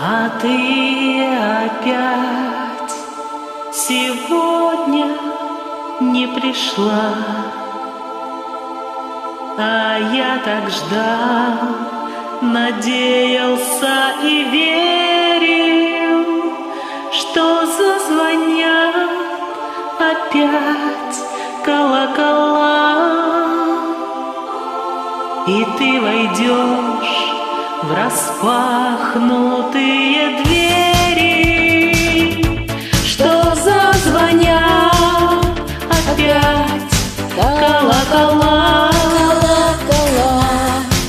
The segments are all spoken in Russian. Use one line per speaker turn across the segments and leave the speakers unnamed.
А ты опять сегодня не пришла, а я так ждал, надеялся и верил, что зазвонят опять колокола, и ты войдешь в распахнутые двери, что зазвонят опять колокола,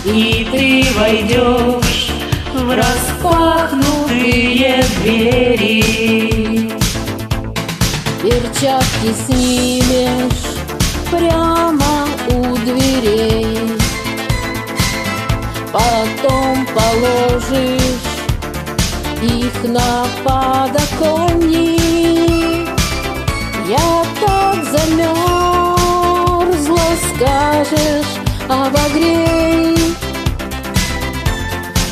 и ты войдешь в распахнутые двери.
Перчатки снимешь прямо у дверей, потом положишь их на подоконник. Я так замерзла, скажешь, обогрей,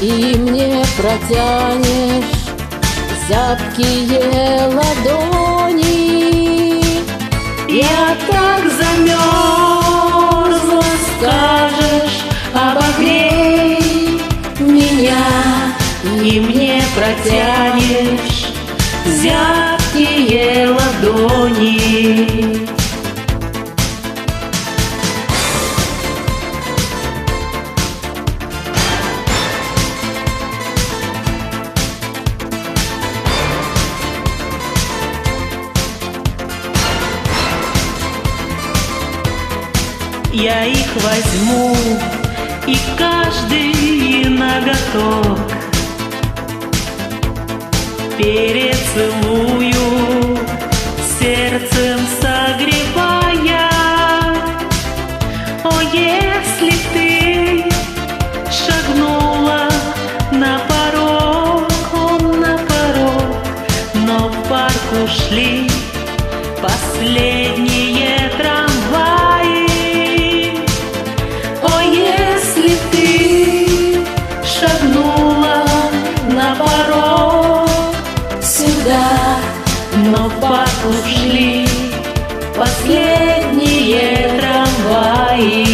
и мне протянешь зябкие ладони.
Я так замерзла, скажешь, обогрей меня, и мне протянешь зябкие ладони. Я их возьму, и каждый наготок перецелую, сердцем согревая. О, если ты шагнула на порог, на порог, но в парк ушли последние трамваи. О, если ты шагнула на порог сюда, но в парк ушли последние трамваи.